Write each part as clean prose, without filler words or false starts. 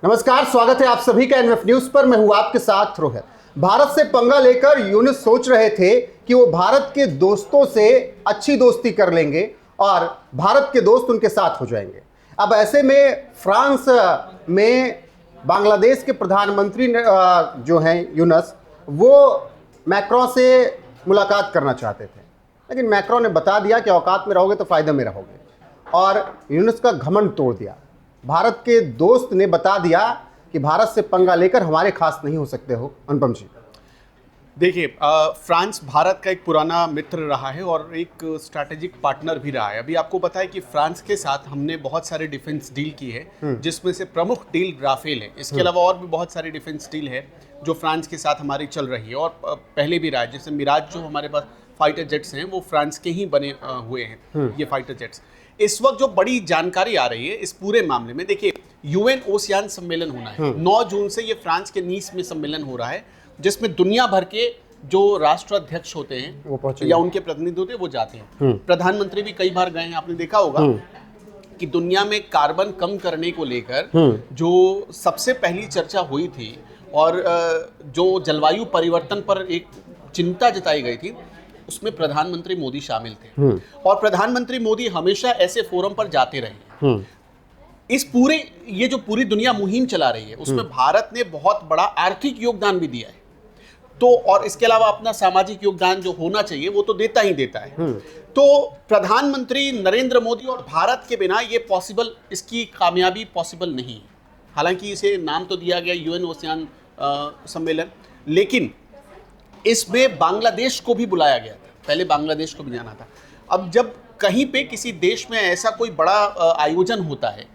नमस्कार, स्वागत है आप सभी का एनएफ न्यूज पर। मैं हूं आपके साथ रोहित। भारत से पंगा लेकर यूनुस सोच रहे थे कि वो भारत के दोस्तों से अच्छी दोस्ती कर लेंगे और भारत के दोस्त उनके साथ हो जाएंगे। अब ऐसे में फ्रांस में बांग्लादेश के प्रधानमंत्री जो हैं यूनुस, वो मैक्रों से मुलाकात करना चाहते थे, लेकिन मैक्रों ने बता दिया कि औकात में रहोगे तो फायदे में रहोगे, और यूनुस का घमंड तोड़ दिया। भारत के दोस्त ने बता दिया कि भारत से पंगा लेकर हमारे खास नहीं हो सकते हो। अनुपम जी, देखिए, फ्रांस भारत का एक पुराना मित्र रहा है और एक स्ट्रैटेजिक पार्टनर भी रहा है। अभी आपको पता है कि फ्रांस के साथ हमने बहुत सारे डिफेंस डील की है, जिसमें से प्रमुख डील राफेल है। इसके अलावा और भी बहुत सारी डिफेंस डील है जो फ्रांस के साथ हमारी चल रही है और पहले भी रहा है। जैसे मिराज जो हमारे पास फाइटर जेट्स हैं वो फ्रांस के ही बने हुए हैं ये फाइटर जेट्स। इस वक्त जो बड़ी जानकारी आ रही है इस पूरे मामले में, देखिए, यूएन ओशियान सम्मेलन होना है 9 जून से। ये फ्रांस के नीस में सम्मेलन हो रहा है, जिसमें दुनिया भर के जो राष्ट्राध्यक्ष होते हैं या उनके प्रतिनिधि होते हैं वो जाते हैं। प्रधानमंत्री भी कई बार गए हैं। आपने देखा होगा कि दुनिया में कार्बन कम करने को लेकर जो सबसे पहली चर्चा हुई थी और जो जलवायु परिवर्तन पर एक चिंता जताई गई थी, उसमें प्रधानमंत्री मोदी शामिल थे। और प्रधानमंत्री मोदी हमेशा ऐसे फोरम पर जाते रहे। इस पूरे ये जो पूरी दुनिया मुहिम चला रही है उसमें भारत ने बहुत बड़ा आर्थिक योगदान भी दिया है। तो और इसके अलावा अपना सामाजिक योगदान जो होना चाहिए वो तो देता ही देता है। तो प्रधानमंत्री नरेंद्र मोदी और भारत के बिना ये पॉसिबल, इसकी कामयाबी पॉसिबल नहीं है। हालांकि इसे नाम तो दिया गया यूएन ओशियान सम्मेलन, लेकिन इसमें बांग्लादेश को भी बुलाया गया था। पहले बांग्लादेश को भी जाना था। अब जब कहीं पे किसी देश में ऐसा कोई बड़ा आयोजन होता है,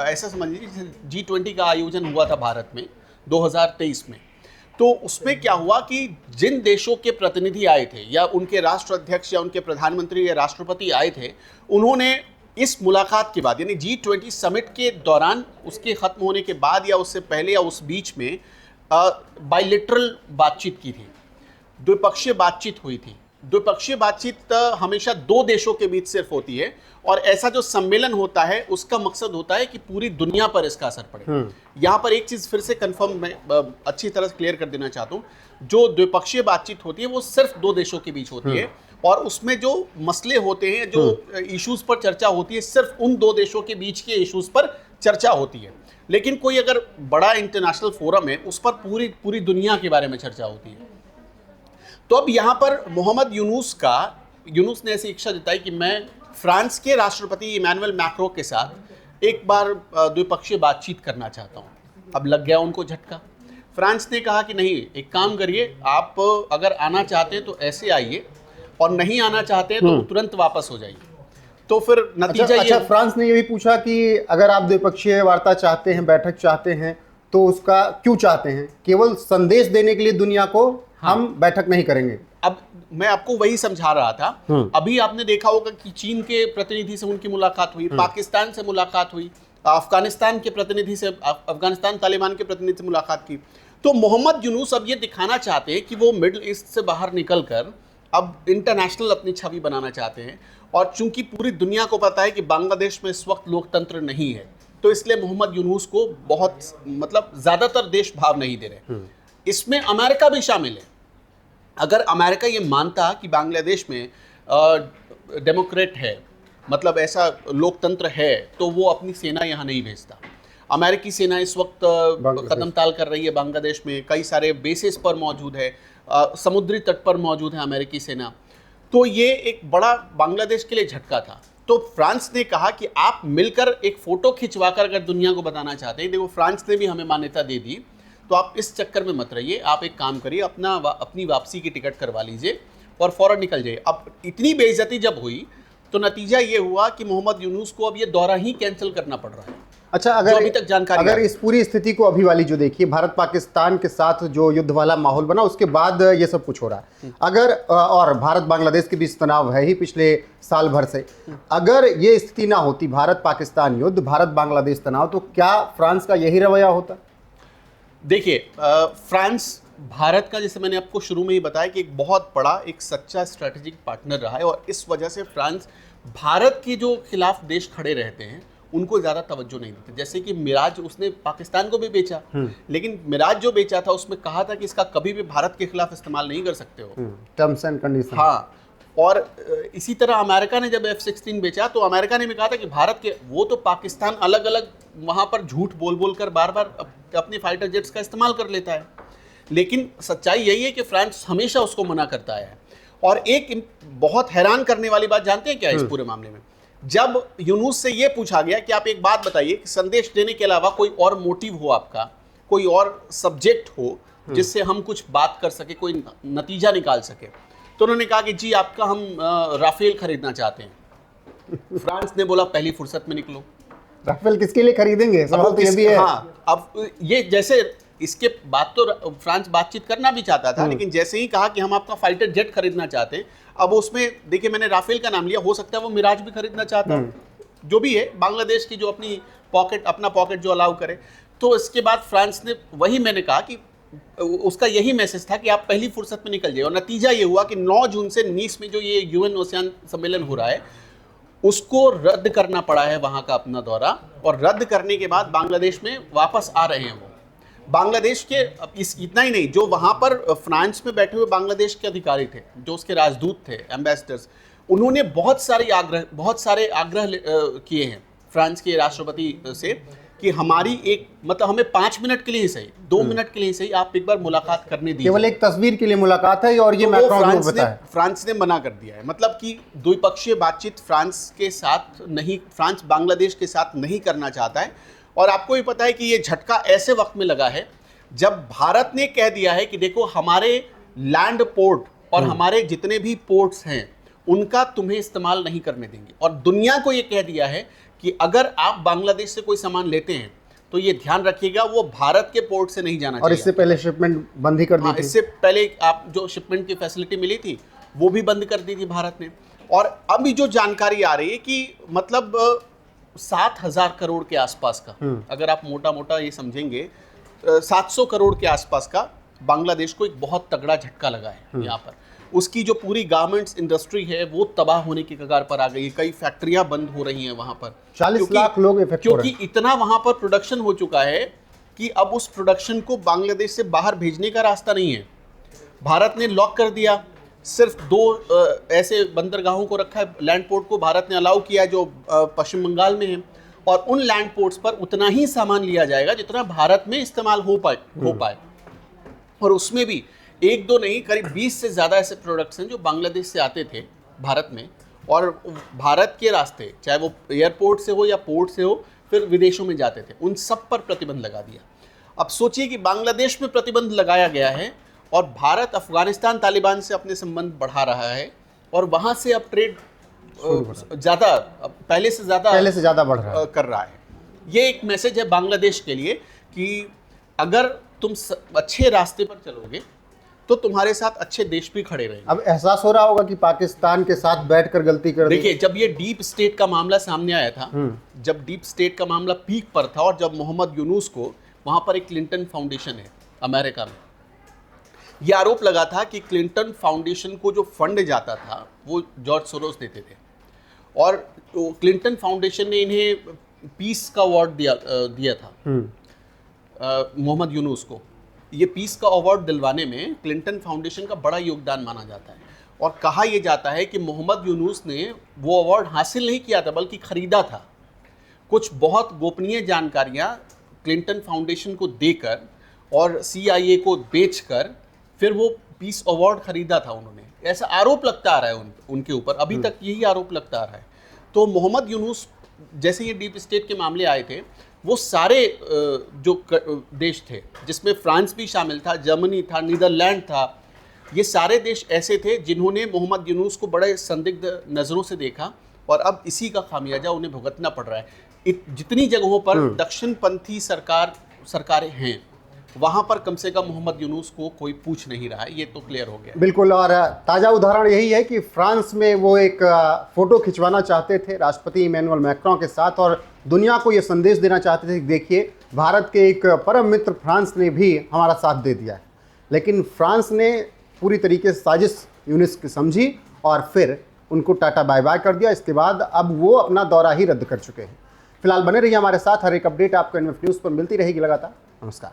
ऐसा समझ लीजिए G20 का आयोजन हुआ था भारत में 2023 में, तो उसमें क्या हुआ कि जिन देशों के प्रतिनिधि आए थे या उनके राष्ट्राध्यक्ष या उनके प्रधानमंत्री या राष्ट्रपति आए थे, उन्होंने इस मुलाकात के बाद यानी G20 समिट के दौरान, उसके खत्म होने के बाद या उससे पहले या उस बीच में बायलैटरल बातचीत की थी, द्विपक्षीय बातचीत हुई थी। द्विपक्षीय बातचीत हमेशा दो देशों के बीच सिर्फ होती है, और ऐसा जो सम्मेलन होता है उसका मकसद होता है कि पूरी दुनिया पर इसका असर पड़े। यहाँ पर एक चीज फिर से कंफर्म मैं अच्छी तरह से क्लियर कर देना चाहता हूँ, जो द्विपक्षीय बातचीत होती है वो सिर्फ दो देशों के बीच होती है, और उसमें जो मसले होते हैं, जो इश्यूज पर चर्चा होती है, सिर्फ उन दो देशों के बीच के इश्यूज पर चर्चा होती है। लेकिन कोई अगर बड़ा इंटरनेशनल फोरम है उस पर पूरी दुनिया के बारे में चर्चा होती है। तो अब यहाँ पर मोहम्मद यूनुस ने ऐसी इच्छा जताई कि मैं फ्रांस के राष्ट्रपति इमैनुअल मैक्रों के साथ एक बार द्विपक्षीय बातचीत करना चाहता हूँ। अब लग गया उनको झटका। फ्रांस ने कहा कि नहीं, एक काम करिए, आप अगर आना चाहते हैं तो ऐसे आइए और नहीं आना चाहते हैं तो तुरंत वापस हो जाइए। तो फिर नतीजा ये फ्रांस ने ये भी पूछा कि अगर आप द्विपक्षीय वार्ता चाहते हैं, बैठक चाहते हैं, तो उसका क्यों चाहते हैं? केवल संदेश देने के लिए दुनिया को हम बैठक नहीं करेंगे। अब मैं आपको वही समझा रहा था। अभी आपने देखा होगा कि चीन के प्रतिनिधि से उनकी मुलाकात हुई, पाकिस्तान से मुलाकात हुई, अफगानिस्तान के प्रतिनिधि से, अफगानिस्तान तालिबान के प्रतिनिधि से मुलाकात की। तो मोहम्मद यूनुस अब ये दिखाना चाहते हैं कि वो मिडिल ईस्ट से बाहर निकलकर अब इंटरनेशनल अपनी छवि बनाना चाहते हैं। और चूंकि पूरी दुनिया को पता है कि बांग्लादेश में इस वक्त लोकतंत्र नहीं है, तो इसलिए मोहम्मद यूनुस को बहुत ज्यादातर देश भाव नहीं दे रहे। इसमें अमेरिका भी शामिल है। अगर अमेरिका ये मानता कि बांग्लादेश में डेमोक्रेट है, मतलब ऐसा लोकतंत्र है, तो वो अपनी सेना यहाँ नहीं भेजता। अमेरिकी सेना इस वक्त कदम ताल कर रही है बांग्लादेश में, कई सारे बेसिस पर मौजूद है, समुद्री तट पर मौजूद है अमेरिकी सेना। तो ये एक बड़ा बांग्लादेश के लिए झटका था। तो फ्रांस ने कहा कि आप मिलकर एक फोटो खिंचवाकर अगर दुनिया को बताना चाहते हैं, देखो फ्रांस ने भी हमें मान्यता दे दी, तो आप इस चक्कर में मत रहिए, आप एक काम करिए, अपनी वापसी की टिकट करवा लीजिए और फौरन निकल जाइए। अब इतनी बेइज्जती जब हुई तो नतीजा ये हुआ कि मोहम्मद यूनुस को अब ये दौरा ही कैंसिल करना पड़ रहा है। अच्छा, अगर इस पूरी स्थिति को अभी वाली जो देखिए, भारत पाकिस्तान के साथ जो युद्ध वाला माहौल बना, उसके बाद ये सब कुछ हो रहा है, अगर और भारत बांग्लादेश के बीच तनाव है ही पिछले साल भर से, अगर ये स्थिति ना होती, भारत पाकिस्तान युद्ध, भारत बांग्लादेश तनाव, तो क्या फ्रांस का यही रवैया होता? देखिए, फ्रांस भारत का, जैसे मैंने आपको शुरू में ही बताया, कि एक बहुत बड़ा, एक सच्चा स्ट्रैटेजिक पार्टनर रहा है, और इस वजह से फ्रांस भारत के जो खिलाफ देश खड़े रहते हैं उनको ज़्यादा तवज्जो नहीं देते। जैसे कि मिराज उसने पाकिस्तान को भी बेचा, लेकिन मिराज जो बेचा था उसमें कहा था कि इसका कभी भी भारत के खिलाफ इस्तेमाल नहीं कर सकते हो। Terms and condition. हाँ, और इसी तरह अमेरिका ने जब F-16 बेचा तो अमेरिका ने भी कहा था कि भारत के, वो तो पाकिस्तान अलग अलग वहाँ पर झूठ बोल बोल कर बार बार अपने फाइटर जेट्स का इस्तेमाल कर लेता है, लेकिन सच्चाई यही है कि फ्रांस हमेशा उसको मना करता है। और एक बहुत हैरान करने वाली बात जानते हैं क्या इस पूरे मामले में, जब यूनुस से ये पूछा गया कि आप एक बात बताइए कि संदेश देने के अलावा कोई और मोटिव हो आपका, कोई और सब्जेक्ट हो जिससे हम कुछ बात कर सके, कोई नतीजा निकाल सके, तो उन्होंने कहा कि जी आपका हम राफेल खरीदना चाहते हैं। फ्रांस ने बोला पहली फुर्सत में निकलो। राफेल किसके लिए खरीदेंगे, सवाल तो ये भी है। हाँ, अब ये जैसे इसके बाद तो फ्रांस बातचीत करना भी चाहता था, लेकिन जैसे ही कहा कि हम आपका फाइटर जेट खरीदना चाहते हैं, अब उसमें देखिए मैंने राफेल का नाम लिया, हो सकता है वो मिराज भी खरीदना चाहता है, जो भी है, बांग्लादेश की जो अपना पॉकेट जो अलाउ करे। तो इसके बाद फ्रांस ने, वही मैंने कहा कि उसका यही मैसेज था कि आप पहली फुर्सत में निकल जाइए, और नतीजा ये हुआ कि 9 जून से नीस में जो ये यूएन ओशियान सम्मेलन हो रहा है उसको रद्द करना पड़ा है वहाँ का अपना दौरा, और रद्द करने के बाद बांग्लादेश में वापस आ रहे हैं वो। बांग्लादेश के इतना ही नहीं, जो वहाँ पर फ्रांस में बैठे हुए बांग्लादेश के अधिकारी थे, जो उसके राजदूत थे, एम्बेसडर्स, उन्होंने बहुत सारे आग्रह किए हैं फ्रांस के राष्ट्रपति से कि हमारी एक, मतलब हमें 5 मिनट के लिए ही सही, 2 मिनट के लिए ही सही, आप एक बार मुलाकात करने दीजिए। केवल एक तस्वीर के लिए मुलाकात है, और ये तो मैक्रोन को पता है। फ्रांस ने मना कर दिया है, मतलब कि द्विपक्षीय बातचीत फ्रांस के साथ नहीं, फ्रांस बांग्लादेश के साथ नहीं करना चाहता है। और आपको भी पता है कि ये झटका ऐसे वक्त में लगा है जब भारत ने कह दिया है कि देखो हमारे लैंड पोर्ट और हमारे जितने भी पोर्ट्स हैं उनका तुम्हें इस्तेमाल नहीं करने देंगे, और दुनिया को ये कह दिया है कि अगर आप बांग्लादेश से कोई सामान लेते हैं तो ये ध्यान रखिएगा वो भारत के पोर्ट से नहीं जाना चाहिए। और इससे पहले शिपमेंट बंद ही कर दी थी। इससे पहले आप जो शिपमेंट की फैसिलिटी मिली थी वो भी बंद कर दी थी भारत ने। और अभी जो जानकारी आ रही है कि मतलब 7,000 करोड़ के आसपास का, अगर आप मोटा मोटा ये समझेंगे 700 करोड़ के आसपास का बांग्लादेश को एक बहुत तगड़ा झटका लगा है यहाँ पर। उसकी जो पूरी गारमेंट्स इंडस्ट्री है वो तबाह होने की कगार पर आ गई है, कई फैक्ट्रियां बंद हो रही हैं वहाँ पर। 40 लाख लोग इफेक्ट हो रहे हैं, क्योंकि इतना वहाँ पर प्रोडक्शन हो चुका है कि अब उस प्रोडक्शन को बांग्लादेश से बाहर भेजने का रास्ता नहीं है। भारत ने लॉक कर दिया, सिर्फ 2 ऐसे बंदरगाहों को रखा है, लैंड पोर्ट को भारत ने अलाउ किया है जो पश्चिम बंगाल में है, और उन लैंड पोर्ट्स पर उतना ही सामान लिया जाएगा जितना भारत में इस्तेमाल हो पाए। और उसमें भी 1-2 नहीं, करीब 20 से ज़्यादा ऐसे प्रोडक्ट्स हैं जो बांग्लादेश से आते थे भारत में, और भारत के रास्ते चाहे वो एयरपोर्ट से हो या पोर्ट से हो फिर विदेशों में जाते थे, उन सब पर प्रतिबंध लगा दिया। अब सोचिए कि बांग्लादेश में प्रतिबंध लगाया गया है और भारत अफगानिस्तान तालिबान से अपने संबंध बढ़ा रहा है, और वहाँ से अब ट्रेड ज़्यादा, पहले से ज़्यादा बढ़ रहा है, कर रहा है। ये एक मैसेज है बांग्लादेश के लिए कि अगर तुम अच्छे रास्ते पर चलोगे तो तुम्हारे साथ अच्छे देश भी खड़े रहेंगे। अब एहसास हो रहा होगा कि पाकिस्तान के साथ बैठकर गलती कर दी। देखिए, जब ये डीप स्टेट का मामला सामने आया था, जब डीप स्टेट का मामला पीक पर था, और जब मोहम्मद यूनुस को, वहाँ पर एक क्लिंटन फाउंडेशन है अमेरिका में, ये आरोप लगा था कि क्लिंटन फाउंडेशन को जो फंड जाता था वो जॉर्ज सोरोस देते थे, और क्लिंटन फाउंडेशन ने इन्हें पीस का अवार्ड दिया था मोहम्मद यूनुस को। ये पीस का अवार्ड दिलवाने में क्लिंटन फाउंडेशन का बड़ा योगदान माना जाता है, और कहा यह जाता है कि मोहम्मद यूनुस ने वो अवार्ड हासिल नहीं किया था बल्कि खरीदा था। कुछ बहुत गोपनीय जानकारियां क्लिंटन फाउंडेशन को देकर और CIA को बेचकर फिर वो पीस अवार्ड खरीदा था उन्होंने, ऐसा आरोप लगता आ रहा है उनके ऊपर, अभी तक यही आरोप लगता आ रहा है। तो मोहम्मद यूनुस, जैसे ये डीप स्टेट के मामले आए थे, वो सारे जो देश थे जिसमें फ्रांस भी शामिल था, जर्मनी था, नीदरलैंड था, ये सारे देश ऐसे थे जिन्होंने मोहम्मद यूनुस को बड़े संदिग्ध नज़रों से देखा, और अब इसी का खामियाजा उन्हें भुगतना पड़ रहा है। जितनी जगहों पर दक्षिणपंथी सरकारें हैं वहाँ पर कम से कम मोहम्मद यूनुस को कोई पूछ नहीं रहा है, ये तो क्लियर हो गया। बिल्कुल, और ताज़ा उदाहरण यही है कि फ्रांस में वो एक फ़ोटो खिंचवाना चाहते थे राष्ट्रपति इमैनुअल मैक्रों के साथ, और दुनिया को ये संदेश देना चाहते थे कि देखिए भारत के एक परम मित्र फ्रांस ने भी हमारा साथ दे दिया है। लेकिन फ्रांस ने पूरी तरीके से साजिश यूनुस की समझी और फिर उनको टाटा बाय बाय कर दिया। इसके बाद अब वो अपना दौरा ही रद्द कर चुके हैं। फिलहाल बने रहिए हमारे साथ, हर एक अपडेट आपको एनएफ न्यूज़ पर मिलती रहेगी लगातार। नमस्कार।